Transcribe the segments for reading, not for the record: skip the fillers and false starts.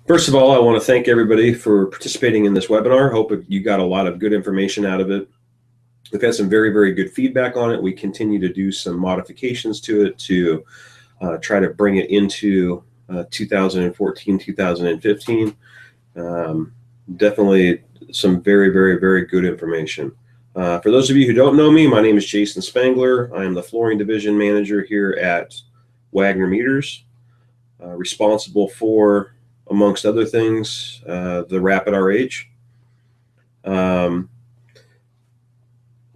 First of all, I want to thank everybody for participating in this webinar. Hope you got a lot of good information out of it. We've had some very, very good feedback on it. We continue to do some modifications to it to try to bring it into 2014, 2015. Definitely some very, very, very good information. For those of you who don't know me, my name is Jason Spangler. I am the Flooring Division Manager here at Wagner Meters, responsible for, amongst other things, the Rapid RH.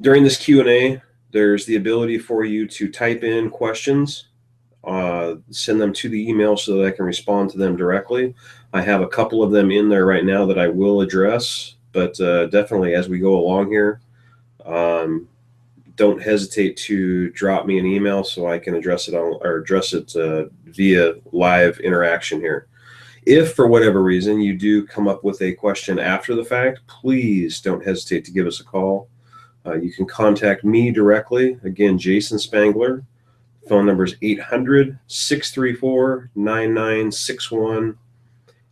During this Q&A, there's the ability for you to type in questions, send them to the email so that I can respond to them directly. I have a couple of them in there right now that I will address, but definitely as we go along here, don't hesitate to drop me an email so I can address it via live interaction here. If for whatever reason you do come up with a question after the fact, please don't hesitate to give us a call. You can contact me directly. Again, Jason Spangler. Phone number is 800-634-9961,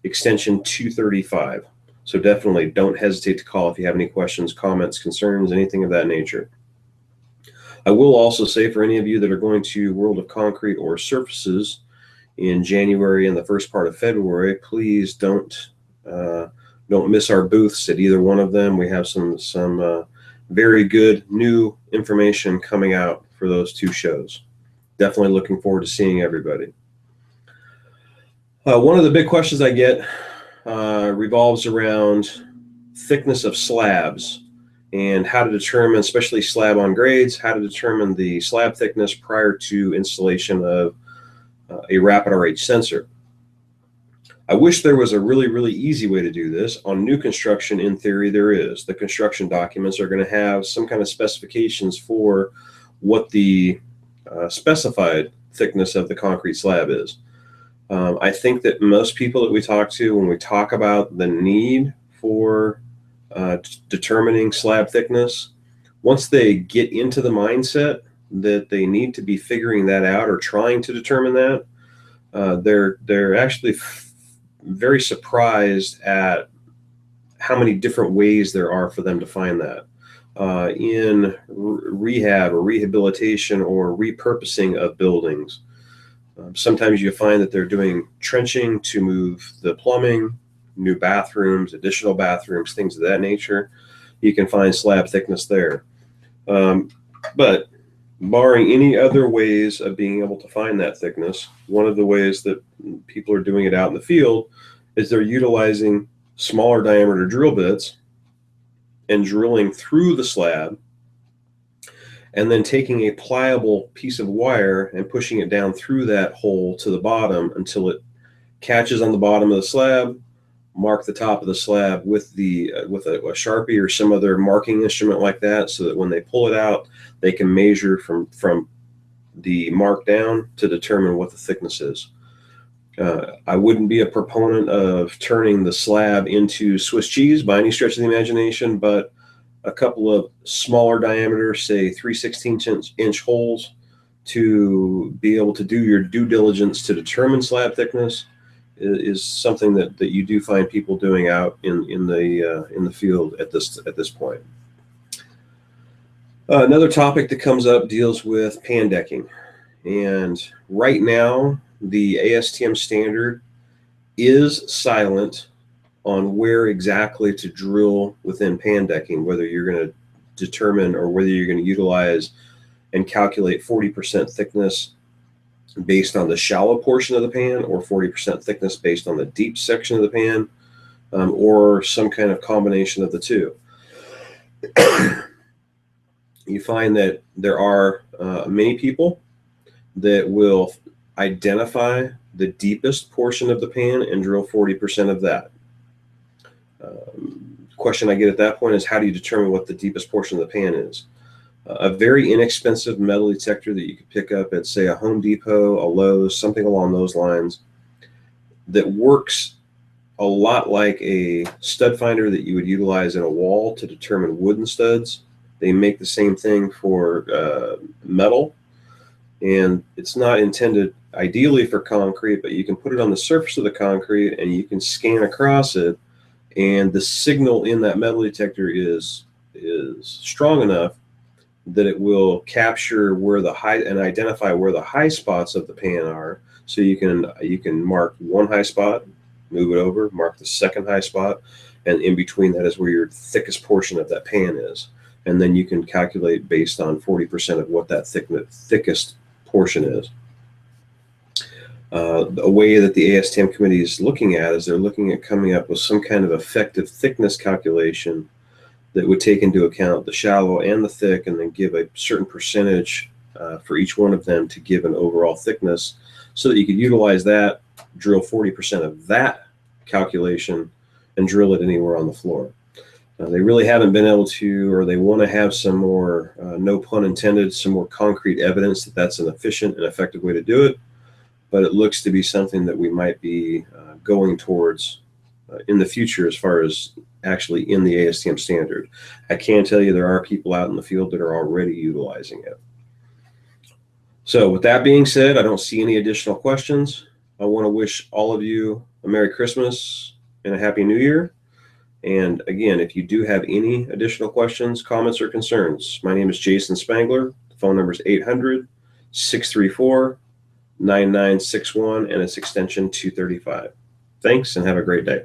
extension 235. So definitely don't hesitate to call if you have any questions, comments, concerns, anything of that nature. I will also say for any of you that are going to World of Concrete or Surfaces in January and the first part of February, please don't miss our booths at either one of them. We have some very good new information coming out for those two shows. Definitely looking forward to seeing everybody. One of the big questions I get revolves around thickness of slabs and how to determine, especially slab on grades, how to determine the slab thickness prior to installation of a Rapid RH sensor. I wish there was a really, really easy way to do this. On new construction, in theory, there is. The construction documents are going to have some kind of specifications for what the specified thickness of the concrete slab is. I think that most people that we talk to, when we talk about the need for determining slab thickness, once they get into the mindset that they need to be figuring that out or trying to determine that, they're actually very surprised at how many different ways there are for them to find that. In rehab or rehabilitation or repurposing of buildings, sometimes you find that they're doing trenching to move the plumbing, new bathrooms, additional bathrooms, things of that nature. You can find slab thickness there. But barring any other ways of being able to find that thickness, one of the ways that people are doing it out in the field is they're utilizing smaller diameter drill bits and drilling through the slab and then taking a pliable piece of wire and pushing it down through that hole to the bottom until it catches on the bottom of the slab. Mark the top of the slab with a Sharpie or some other marking instrument like that, so that when they pull it out, they can measure from the mark down to determine what the thickness is. I wouldn't be a proponent of turning the slab into Swiss cheese by any stretch of the imagination, but a couple of smaller diameter, say 3/16 inch holes, to be able to do your due diligence to determine slab thickness is something that you do find people doing out in the field at this point. Another topic that comes up deals with pan decking, and right now the ASTM standard is silent on where exactly to drill within pan decking, whether you're going to determine or whether you're going to utilize and calculate 40% thickness based on the shallow portion of the pan, or 40% thickness based on the deep section of the pan, or some kind of combination of the two. You find that there are many people that will identify the deepest portion of the pan and drill 40% of that. Question I get at that point is, how do you determine what the deepest portion of the pan is? A very inexpensive metal detector that you could pick up at, say, a Home Depot, a Lowe's, something along those lines, that works a lot like a stud finder that you would utilize in a wall to determine wooden studs. They make the same thing for metal. And it's not intended ideally for concrete, but you can put it on the surface of the concrete and you can scan across it, and the signal in that metal detector is strong enough that it will capture where the high and identify where the high spots of the pan are. So you can mark one high spot, move it over, mark the second high spot, and in between that is where your thickest portion of that pan is. And then you can calculate based on 40% of what that thickest portion is. A way that the ASTM committee is looking at is they're looking at coming up with some kind of effective thickness calculation that would take into account the shallow and the thick, and then give a certain percentage for each one of them to give an overall thickness, so that you could utilize that, drill 40% of that calculation, and drill it anywhere on the floor. They really haven't been able to, or they want to have some more, no pun intended, some more concrete evidence that that's an efficient and effective way to do it. But it looks to be something that we might be going towards in the future as far as actually in the ASTM standard. I can tell you there are people out in the field that are already utilizing it. So with that being said, I don't see any additional questions. I want to wish all of you a Merry Christmas and a Happy New Year. And again, if you do have any additional questions, comments, or concerns, my name is Jason Spangler. The phone number is 800-634-9961, and it's extension 235. Thanks, and have a great day.